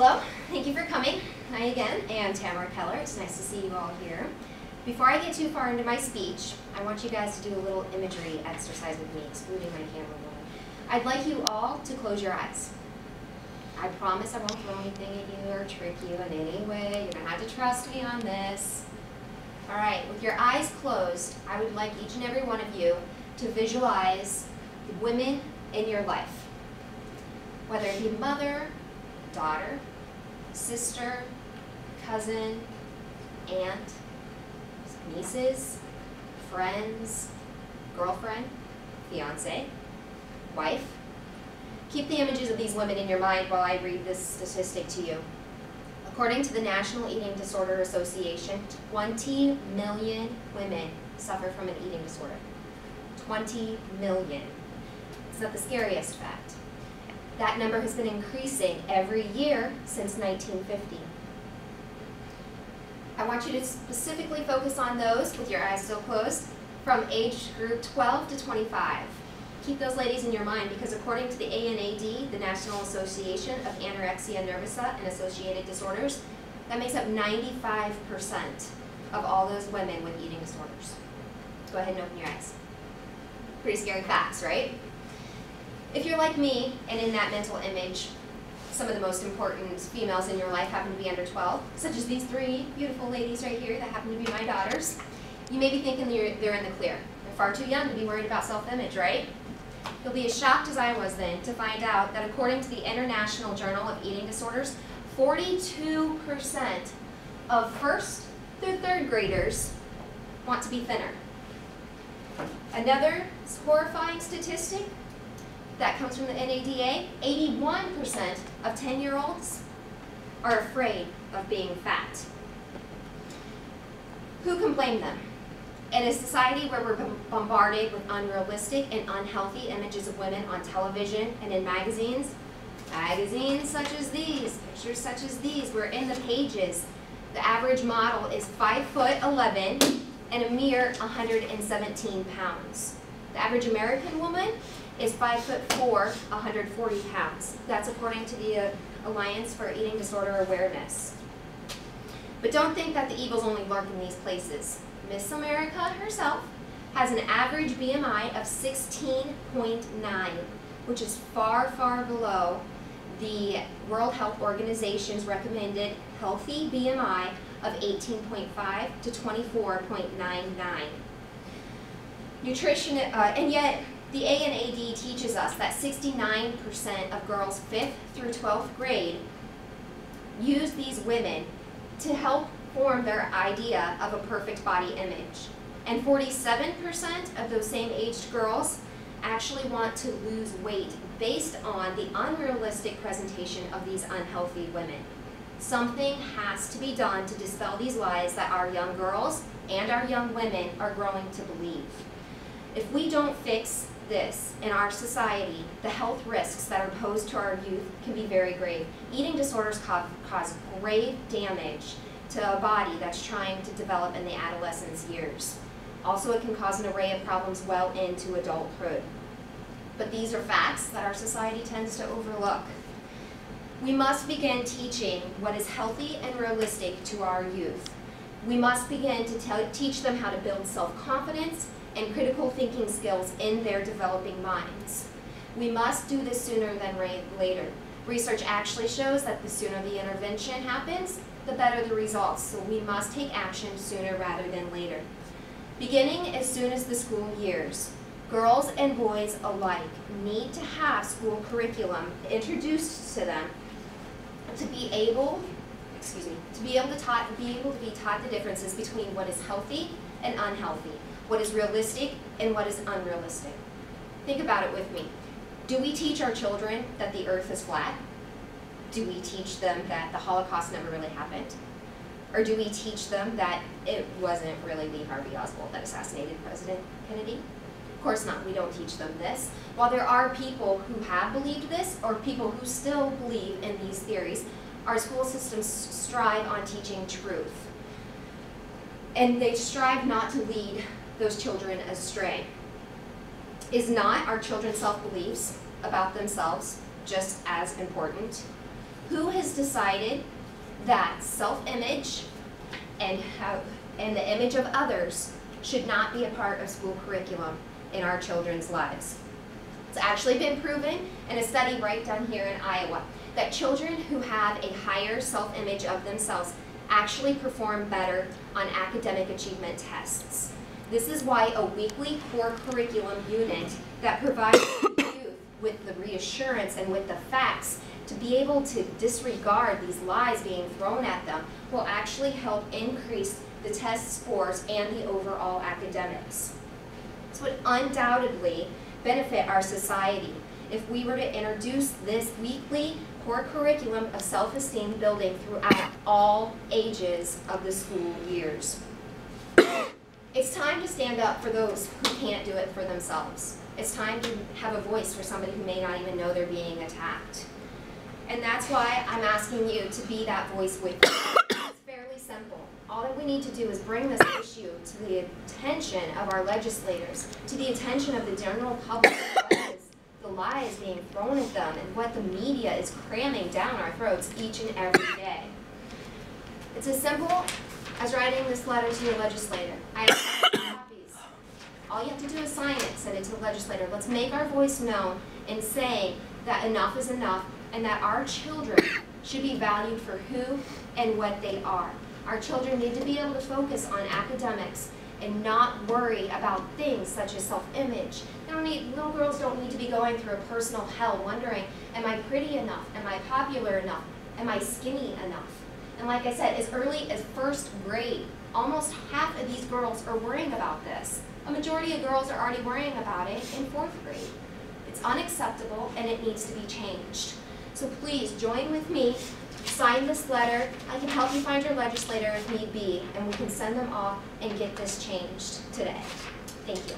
Hello, thank you for coming. I again am Tamara Keller. It's nice to see you all here. Before I get too far into my speech, I want you guys to do a little imagery exercise with me, excluding my camera woman. I'd like you all to close your eyes. I promise I won't throw anything at you or trick you in any way. You're going to have to trust me on this. All right, with your eyes closed, I would like each and every one of you to visualize the women in your life. Whether it be mother, daughter, sister, cousin, aunt, nieces, friends, girlfriend, fiance, wife. Keep the images of these women in your mind while I read this statistic to you. According to the National Eating Disorder Association, 20 million women suffer from an eating disorder. 20 million. It's not the scariest fact. That number has been increasing every year since 1950. I want you to specifically focus on those, with your eyes still closed, from age group 12 to 25. Keep those ladies in your mind because according to the ANAD, the National Association of Anorexia Nervosa and Associated Disorders, that makes up 95% of all those women with eating disorders. Go ahead and open your eyes. Pretty scary facts, right? If you're like me, and in that mental image, some of the most important females in your life happen to be under 12, such as these three beautiful ladies right here that happen to be my daughters, you may be thinking they're in the clear. They're far too young to be worried about self-image, right? You'll be as shocked as I was then to find out that according to the International Journal of Eating Disorders, 42% of first through third graders want to be thinner. Another horrifying statistic that comes from the NADA, 81% of 10-year-olds are afraid of being fat. Who can blame them? In a society where we're bombarded with unrealistic and unhealthy images of women on television and in magazines such as these, pictures such as these, we're in the pages. The average model is 5'11" and a mere 117 pounds. The average American woman is 5'4", 140 pounds. That's according to the Alliance for Eating Disorder Awareness. But don't think that the evils only lurk in these places. Miss America herself has an average BMI of 16.9, which is far, far below the World Health Organization's recommended healthy BMI of 18.5 to 24.99. Nutrition, and yet the ANAD teaches us that 69% of girls 5th through 12th grade use these women to help form their idea of a perfect body image. And 47% of those same aged girls actually want to lose weight based on the unrealistic presentation of these unhealthy women. Something has to be done to dispel these lies that our young girls and our young women are growing to believe. If we don't fix this in our society, the health risks that are posed to our youth can be very grave. Eating disorders cause grave damage to a body that's trying to develop in the adolescence years. Also, it can cause an array of problems well into adulthood. But these are facts that our society tends to overlook. We must begin teaching what is healthy and realistic to our youth. We must begin to teach them how to build self-confidence and critical thinking skills in their developing minds. We must do this sooner than later. Research actually shows that the sooner the intervention happens, the better the results, so we must take action sooner rather than later. Beginning as soon as the school years, girls and boys alike need to have school curriculum introduced to them to be able to be taught the differences between what is healthy and unhealthy, what is realistic and what is unrealistic. Think about it with me. Do we teach our children that the earth is flat? Do we teach them that the Holocaust never really happened? Or do we teach them that it wasn't really Lee Harvey Oswald that assassinated President Kennedy? Of course not, we don't teach them this. While there are people who have believed this, or people who still believe in these theories, our school systems strive on teaching truth. And they strive not to lead those children astray. Is not our children's self-beliefs about themselves just as important? Who has decided that self-image and the image of others should not be a part of school curriculum in our children's lives? It's actually been proven in a study right down here in Iowa that children who have a higher self-image of themselves actually perform better on academic achievement tests. This is why a weekly core curriculum unit that provides youth with the reassurance and with the facts to be able to disregard these lies being thrown at them will actually help increase the test scores and the overall academics. This would undoubtedly benefit our society if we were to introduce this weekly core curriculum of self-esteem building throughout all ages of the school years. It's time to stand up for those who can't do it for themselves. It's time to have a voice for somebody who may not even know they're being attacked. And that's why I'm asking you to be that voice with me. It's fairly simple. All that we need to do is bring this issue to the attention of our legislators, to the attention of the general public, the lies being thrown at them and what the media is cramming down our throats each and every day. It's as simple as writing this letter to your legislator. I have copies. All you have to do is sign it, send it to the legislator. Let's make our voice known in saying that enough is enough and that our children should be valued for who and what they are. Our children need to be able to focus on academics and not worry about things such as self-image. Little girls don't need to be going through a personal hell wondering, am I pretty enough? Am I popular enough? Am I skinny enough? And like I said, as early as first grade, almost half of these girls are worrying about this. A majority of girls are already worrying about it in fourth grade. It's unacceptable and it needs to be changed. So please join with me, sign this letter. I can help you find your legislator if need be, and we can send them off and get this changed today. Thank you.